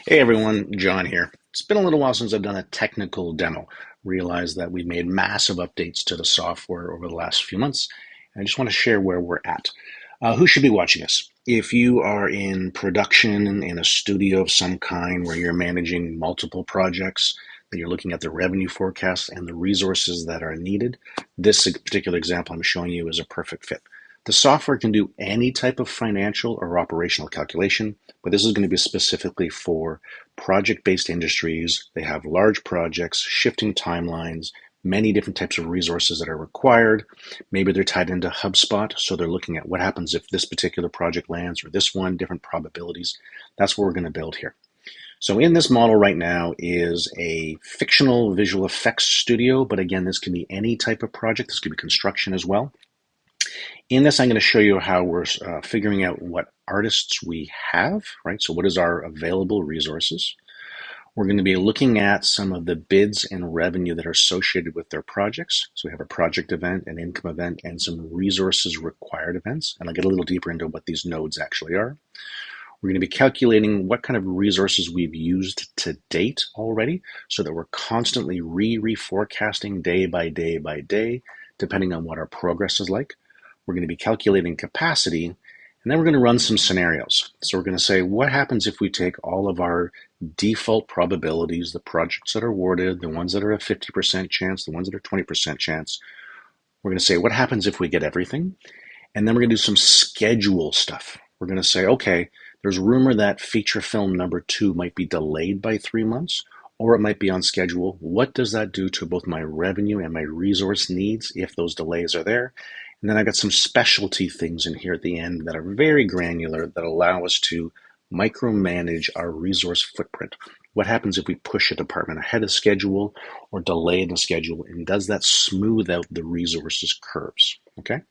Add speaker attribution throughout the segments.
Speaker 1: Hey everyone, John here. It's been a little while since I've done a technical demo. Realized that we've made massive updates to the software over the last few months, and I just want to share where we're at. Who should be watching this? If you are in production in a studio of some kind where you're managing multiple projects, that you're looking at the revenue forecast and the resources that are needed, this particular example I'm showing you is a perfect fit. The software can do any type of financial or operational calculation, but this is going to be specifically for project-based industries. They have large projects, shifting timelines, many different types of resources that are required. Maybe they're tied into HubSpot, so they're looking at what happens if this particular project lands or this one, different probabilities. That's what we're going to build here. So in this model right now is a fictional visual effects studio, but again, this can be any type of project. This could be construction as well. In this, I'm going to show you how we're figuring out what artists we have, right? So what is our available resources? We're going to be looking at some of the bids and revenue that are associated with their projects. So we have a project event, an income event, and some resources required events. And I'll get a little deeper into what these nodes actually are. We're going to be calculating what kind of resources we've used to date already so that we're constantly reforecasting day by day by day, depending on what our progress is like. We're going to be calculating capacity, and then we're going to run some scenarios. So we're going to say, what happens if we take all of our default probabilities, the projects that are awarded, the ones that are a 50% chance, the ones that are 20% chance. We're going to say, what happens if we get everything? And then we're going to do some schedule stuff. We're going to say, okay, there's rumor that feature film number 2 might be delayed by 3 months, or it might be on schedule. What does that do to both my revenue and my resource needs if those delays are there? And then I got some specialty things in here at the end that are very granular that allow us to micromanage our resource footprint. What happens if we push a department ahead of schedule or delay the schedule, and does that smooth out the resources curves? Okay.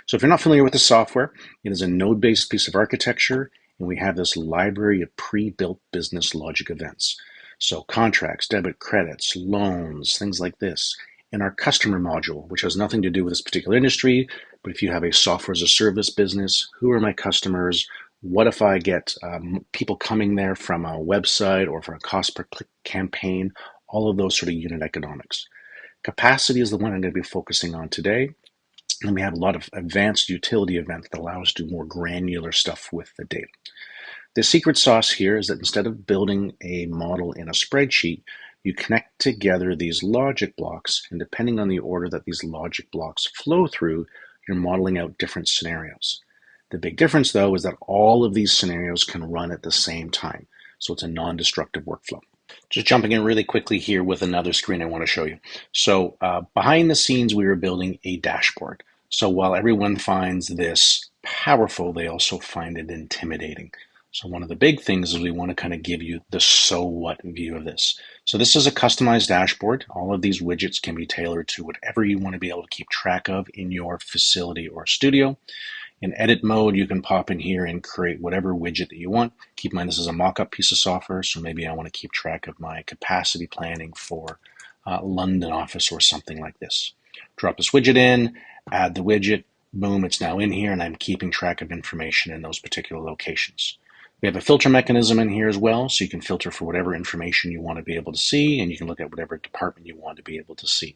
Speaker 1: So if you're not familiar with the software, it is a node-based piece of architecture, and we have this library of pre-built business logic events. So contracts, debit, credits, loans, things like this. And our customer module, which has nothing to do with this particular industry, but if you have a software as a service business, who are my customers? What if I get people coming there from a website or from a cost per click campaign? All of those sort of unit economics. Capacity is the one I'm going to be focusing on today. And we have a lot of advanced utility events that allow us to do more granular stuff with the data. The secret sauce here is that instead of building a model in a spreadsheet, you connect together these logic blocks, and depending on the order that these logic blocks flow through, you're modeling out different scenarios. The big difference, though, is that all of these scenarios can run at the same time, so it's a non-destructive workflow. Just jumping in really quickly here with another screen I want to show you. So behind the scenes, we were building a dashboard. So while everyone finds this powerful, they also find it intimidating. So one of the big things is we want to kind of give you the so what view of this. So this is a customized dashboard. All of these widgets can be tailored to whatever you want to be able to keep track of in your facility or studio. In edit mode, you can pop in here and create whatever widget that you want. Keep in mind, this is a mock-up piece of software, so maybe I want to keep track of my capacity planning for London office or something like this. Drop this widget in, add the widget, boom, it's now in here, and I'm keeping track of information in those particular locations. We have a filter mechanism in here as well, so you can filter for whatever information you want to be able to see, and you can look at whatever department you want to be able to see.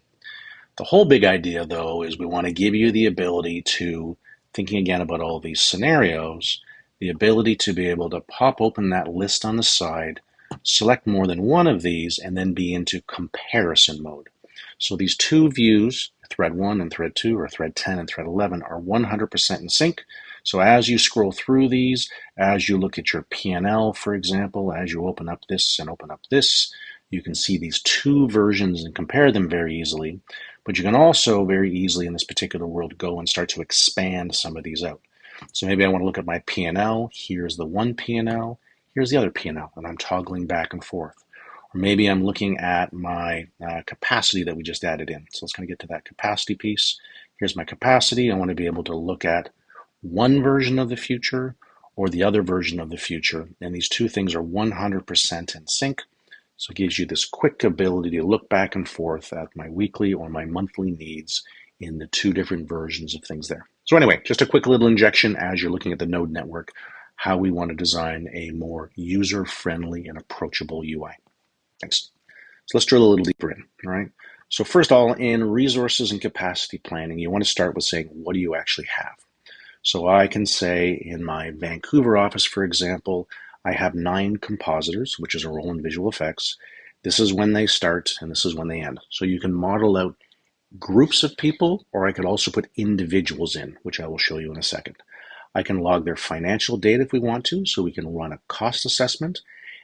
Speaker 1: The whole big idea, though, is we want to give you the ability to, thinking again about all these scenarios, the ability to be able to pop open that list on the side, select more than one of these, and then be into comparison mode. So these two views, thread 1 and thread 2, or thread 10 and thread 11, are 100% in sync. So as you scroll through these, as you look at your P&L, for example, as you open up this and open up this, you can see these two versions and compare them very easily. But you can also very easily in this particular world go and start to expand some of these out. So maybe I want to look at my P&L. Here's the one P&L. Here's the other P&L, and I'm toggling back and forth. Or maybe I'm looking at my capacity that we just added in. So let's kind of get to that capacity piece. Here's my capacity. I want to be able to look at one version of the future or the other version of the future. And these two things are 100% in sync. So it gives you this quick ability to look back and forth at my weekly or my monthly needs in the two different versions of things there. So anyway, just a quick little injection as you're looking at the node network. how we want to design a more user-friendly and approachable UI. Thanks. So let's drill a little deeper in, all right? So first of all, in resources and capacity planning, you want to start with saying, what do you actually have? So I can say in my Vancouver office, for example, I have 9 compositors, which is a role in visual effects. This is when they start and this is when they end. So you can model out groups of people, or I could also put individuals in, which I will show you in a second. I can log their financial data if we want to, so we can run a cost assessment,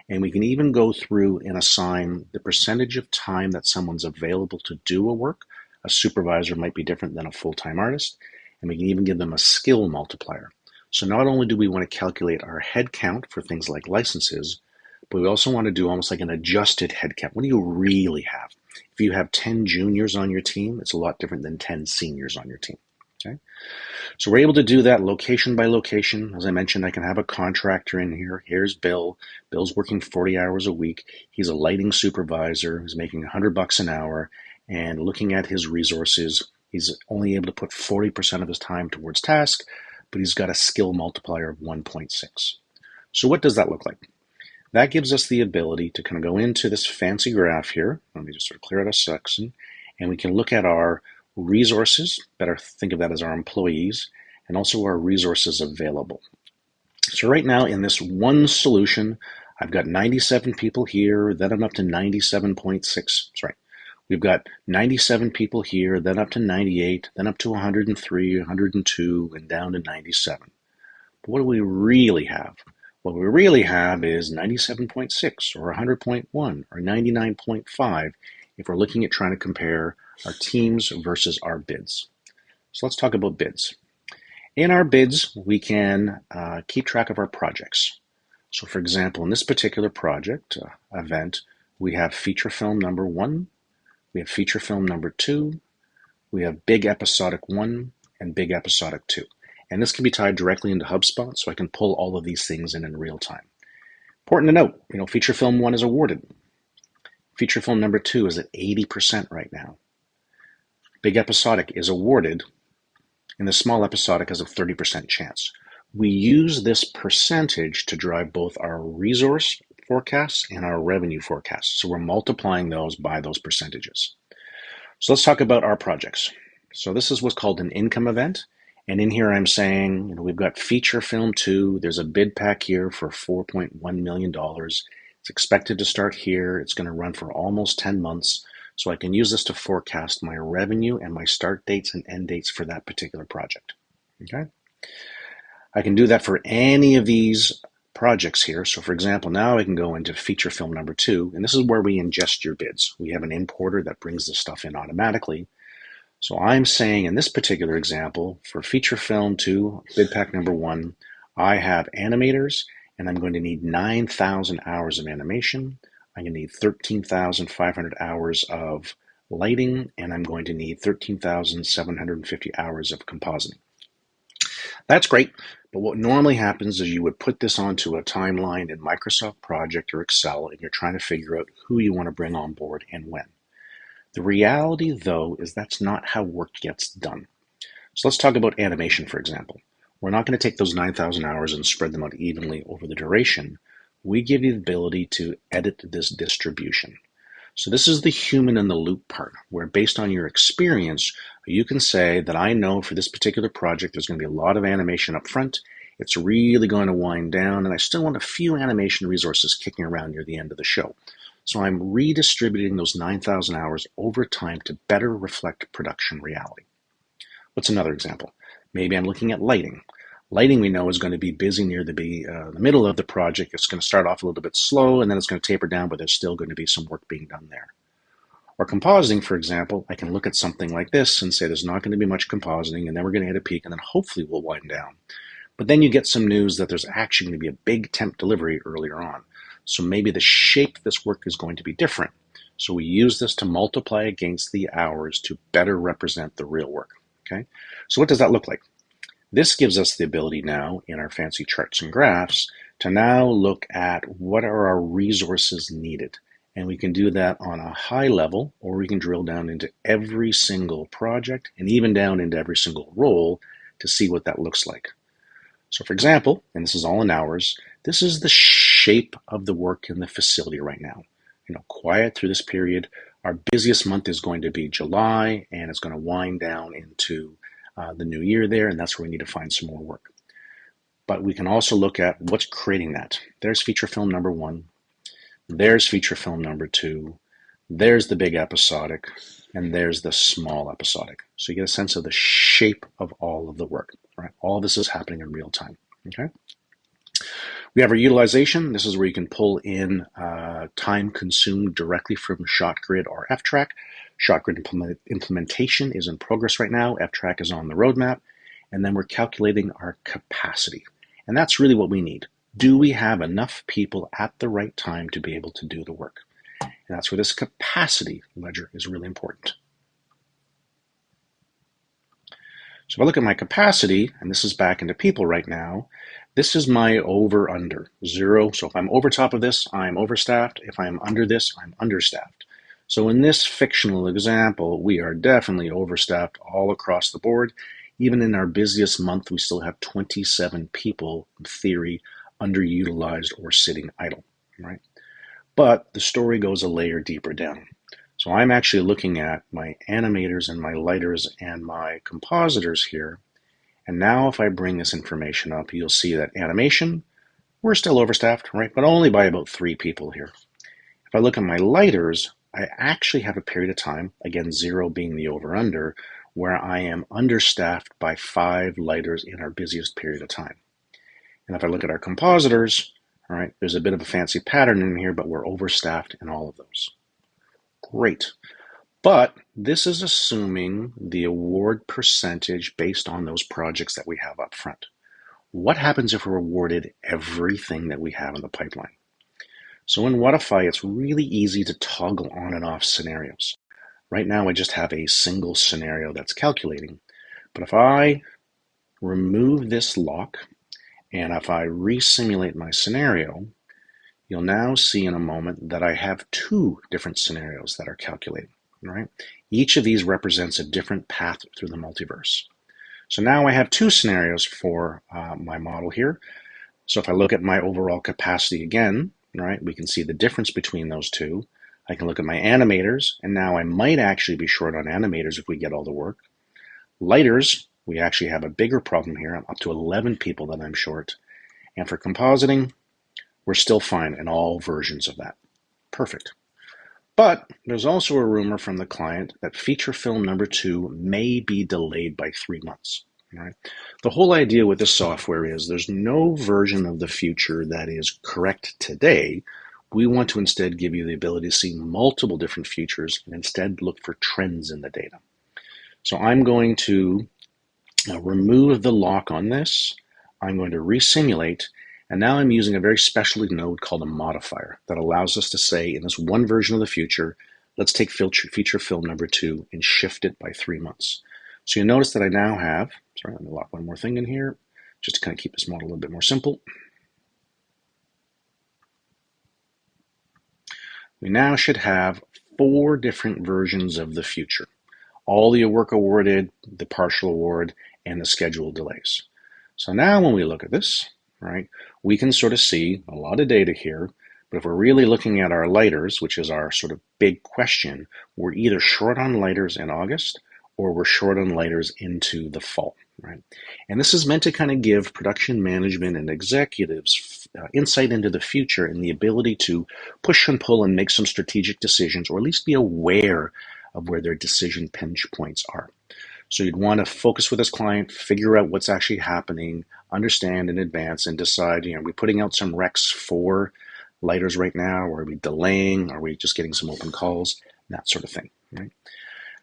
Speaker 1: and we can even go through and assign the percentage of time that someone's available to do a work. A supervisor might be different than a full-time artist, and we can even give them a skill multiplier. So not only do we want to calculate our head count for things like licenses, but we also want to do almost like an adjusted head count. What do you really have? If you have 10 juniors on your team, it's a lot different than 10 seniors on your team. Okay? So we're able to do that location by location. As I mentioned, I can have a contractor in here. Here's Bill. Bill's working 40 hours a week. He's a lighting supervisor. He's making $100 an hour. And looking at his resources, he's only able to put 40% of his time towards task, but he's got a skill multiplier of 1.6. So what does that look like? That gives us the ability to kind of go into this fancy graph here. Let me just sort of clear out a section, and we can look at our resources, better think of that as our employees, and also our resources available. So right now in this one solution, I've got 97 people here, then I'm up to 97.6. Sorry. We've got 97 people here, then up to 98, then up to 103, 102, and down to 97. But what do we really have? What we really have is 97.6 or 100.1 or 99.5 if we're looking at trying to compare our teams versus our bids. So let's talk about bids. In our bids, we can keep track of our projects. So for example, in this particular project event, we have feature film number 1, we have feature film number 2, we have big episodic 1, and big episodic 2. And this can be tied directly into HubSpot, so I can pull all of these things in real time. Important to note, feature film 1 is awarded. Feature film number 2 is at 80% right now. Big episodic is awarded, and the small episodic has a 30% chance. We use this percentage to drive both our resource forecasts and our revenue forecasts. So we're multiplying those by those percentages. So let's talk about our projects. So this is what's called an income event. And in here I'm saying, we've got feature film 2. There's a bid pack here for $4.1 million. It's expected to start here. It's going to run for almost 10 months. So I can use this to forecast my revenue and my start dates and end dates for that particular project. Okay. I can do that for any of these projects here. So for example, now I can go into feature film number 2, and this is where we ingest your bids. We have an importer that brings this stuff in automatically. So I'm saying in this particular example, for feature film 2, bid pack number 1, I have animators, and I'm going to need 9,000 hours of animation. I'm going to need 13,500 hours of lighting, and I'm going to need 13,750 hours of compositing. That's great, but what normally happens is you would put this onto a timeline in Microsoft Project or Excel, and you're trying to figure out who you want to bring on board and when. The reality, though, is that's not how work gets done. So let's talk about animation, for example. We're not going to take those 9,000 hours and spread them out evenly over the duration. We give you the ability to edit this distribution. So this is the human in the loop part, where based on your experience, you can say that I know for this particular project, there's going to be a lot of animation up front. It's really going to wind down, and I still want a few animation resources kicking around near the end of the show. So I'm redistributing those 9,000 hours over time to better reflect production reality. What's another example? Maybe I'm looking at lighting. Lighting we know is going to be busy near the middle of the project. It's going to start off a little bit slow, and then it's going to taper down, but there's still going to be some work being done there. Or compositing, for example, I can look at something like this and say there's not going to be much compositing, and then we're going to hit a peak, and then hopefully we'll wind down. But then you get some news that there's actually going to be a big temp delivery earlier on. So maybe the shape of this work is going to be different. So we use this to multiply against the hours to better represent the real work. Okay. So what does that look like? This gives us the ability now in our fancy charts and graphs to now look at what are our resources needed. And we can do that on a high level, or we can drill down into every single project and even down into every single role to see what that looks like. So for example, and this is all in hours, this is the shape of the work in the facility right now. Quiet through this period. Our busiest month is going to be July, and it's going to wind down into the new year there, and that's where we need to find some more work. But we can also look at what's creating that. There's feature film number 1. There's feature film number 2. There's the big episodic, and there's the small episodic. So you get a sense of the shape of all of the work. Right? All this is happening in real time. Okay. We have our utilization. This is where you can pull in time consumed directly from ShotGrid or FTrack. ShotGrid implementation is in progress right now. FTrack is on the roadmap. And then we're calculating our capacity. And that's really what we need. Do we have enough people at the right time to be able to do the work? And that's where this capacity ledger is really important. So if I look at my capacity, and this is back into people right now, this is my over-under, 0. So if I'm over top of this, I'm overstaffed. If I'm under this, I'm understaffed. So in this fictional example, we are definitely overstaffed all across the board. Even in our busiest month, we still have 27 people, in theory, underutilized or sitting idle, right? But the story goes a layer deeper down. So I'm actually looking at my animators and my lighters and my compositors here. And now if I bring this information up, you'll see that animation, we're still overstaffed, right? But only by about 3 people here. If I look at my lighters, I actually have a period of time, again, 0 being the over-under, where I am understaffed by 5 lighters in our busiest period of time. And if I look at our compositors, all right, there's a bit of a fancy pattern in here, but we're overstaffed in all of those. Great. But this is assuming the award percentage based on those projects that we have up front. What happens if we're awarded everything that we have in the pipeline? So in Whatifi, it's really easy to toggle on and off scenarios. Right now, I just have a single scenario that's calculating. But if I remove this lock, and if I re-simulate my scenario, you'll now see in a moment that I have 2 different scenarios that are calculating. Right? Each of these represents a different path through the multiverse. So now I have 2 scenarios for my model here. So if I look at my overall capacity again, right, we can see the difference between those 2. I can look at my animators, and now I might actually be short on animators if we get all the work. Lighters, we actually have a bigger problem here. I'm up to 11 people that I'm short. And for compositing, we're still fine in all versions of that. Perfect. But there's also a rumor from the client that feature film number 2 may be delayed by 3 months. Right? The whole idea with this software is there's no version of the future that is correct today. We want to instead give you the ability to see multiple different futures and instead look for trends in the data. So I'm going to remove the lock on this. I'm going to re-simulate. And now I'm using a very special node called a modifier that allows us to say in this one version of the future, let's take feature film number 2 and shift it by 3 months. So you notice that I now have, sorry, let me lock one more thing in here, just to kind of keep this model a little bit more simple. We now should have 4 different versions of the future. All the work awarded, the partial award, and the scheduled delays. So now when we look at this, right, we can sort of see a lot of data here, but if we're really looking at our lighters, which is our sort of big question, we're either short on lighters in August or we're short on lighters into the fall, right? And this is meant to kind of give production management and executives insight into the future and the ability to push and pull and make some strategic decisions, or at least be aware of where their decision pinch points are. So you'd want to focus with this client, figure out what's actually happening, understand in advance, and decide, are we putting out some recs for lighters right now? Or are we delaying? Are we just getting some open calls? That sort of thing, right?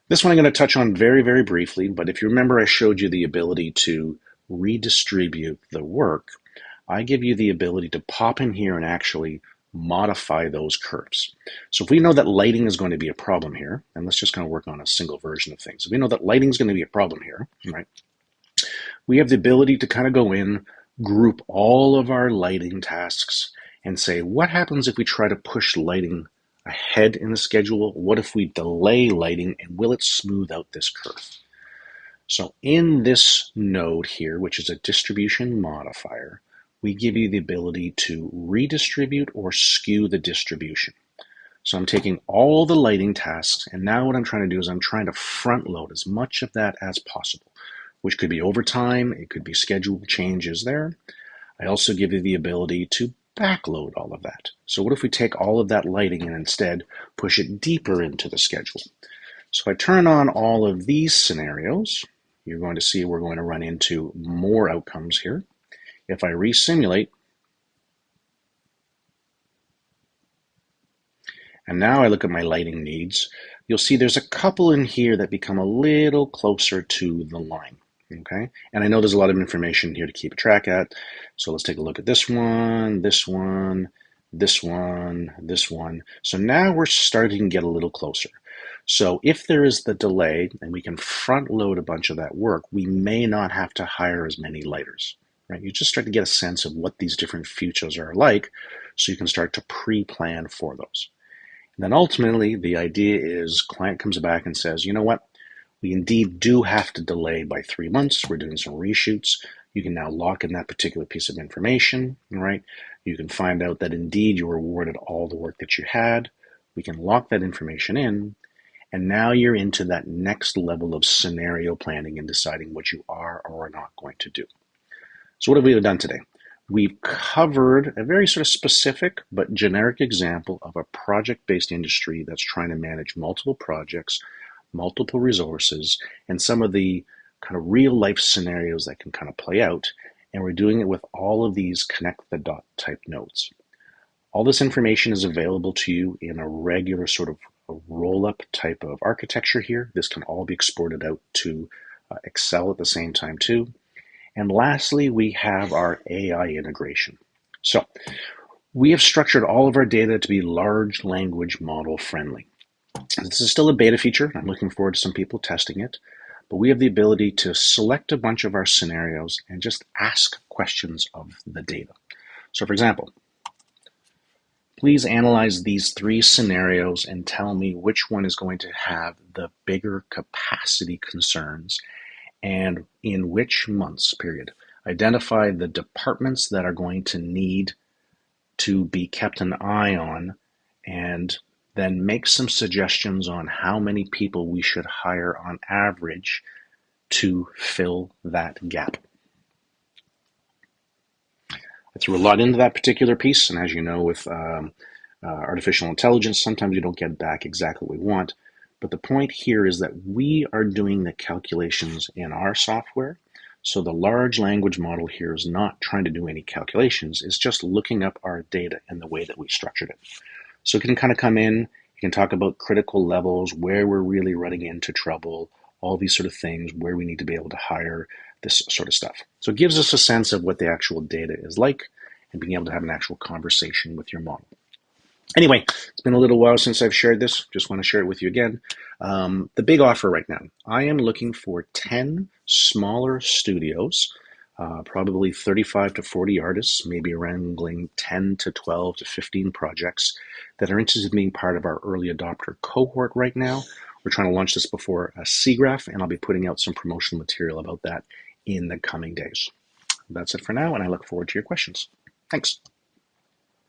Speaker 1: This one I'm going to touch on very, very briefly, but if you remember, I showed you the ability to redistribute the work. I give you the ability to pop in here and actually modify those curves. So if we know that lighting is going to be a problem here, and let's just kind of work on a single version of things. If we know that lighting is going to be a problem here, right? We have the ability to kind of go in, group all of our lighting tasks, and say, what happens if we try to push lighting ahead in the schedule? What if we delay lighting, and will it smooth out this curve? So in this node here, which is a distribution modifier, we give you the ability to redistribute or skew the distribution. So I'm taking all the lighting tasks, and now what I'm trying to do is I'm trying to front load as much of that as possible, which could be overtime, it could be schedule changes there. I also give you the ability to backload all of that. So what if we take all of that lighting and instead push it deeper into the schedule? So I turn on all of these scenarios. You're going to see we're going to run into more outcomes here. If I resimulate, and now I look at my lighting needs, you'll see there's a couple in here that become a little closer to the line. Okay, and I know there's a lot of information here to keep track at. So let's take a look at this one, this one, this one, this one. So now we're starting to get a little closer. So if there is the delay and we can front load a bunch of that work, we may not have to hire as many lighters, right? You just start to get a sense of what these different futures are like, so you can start to pre-plan for those. And then ultimately, the idea is client comes back and says, you know what? We indeed do have to delay by 3 months. We're doing some reshoots. You can now lock in that particular piece of information, right? You can find out that indeed you were awarded all the work that you had. We can lock that information in, and now you're into that next level of scenario planning and deciding what you are or are not going to do. So what have we done today? We've covered a very sort of specific but generic example of a project-based industry that's trying to manage multiple projects, multiple resources, and some of the kind of real life scenarios that can kind of play out. And we're doing it with all of these connect the dot type nodes. All this information is available to you in a regular sort of a roll-up type of architecture here. This can all be exported out to Excel at the same time too. And lastly, we have our AI integration. So we have structured all of our data to be large language model friendly. This is still a beta feature. I'm looking forward to some people testing it. But we have the ability to select a bunch of our scenarios and just ask questions of the data. So for example, please analyze these 3 scenarios and tell me which one is going to have the bigger capacity concerns and in which months period. Identify the departments that are going to need to be kept an eye on, and then make some suggestions on how many people we should hire on average to fill that gap. I threw a lot into that particular piece, and as you know, with artificial intelligence, sometimes you don't get back exactly what we want. But the point here is that we are doing the calculations in our software. So the large language model here is not trying to do any calculations. It's just looking up our data in the way that we structured it. So it can kind of come in, you can talk about critical levels, where we're really running into trouble, all these sort of things, where we need to be able to hire, this sort of stuff. So it gives us a sense of what the actual data is like and being able to have an actual conversation with your model. Anyway, it's been a little while since I've shared this. Just want to share it with you again. The big offer right now, I am looking for 10 smaller studios, probably 35 to 40 artists, maybe wrangling 10 to 12 to 15 projects that are interested in being part of our early adopter cohort right now. We're trying to launch this before a SIGGRAPH, and I'll be putting out some promotional material about that in the coming days. That's it for now, and I look forward to your questions. Thanks.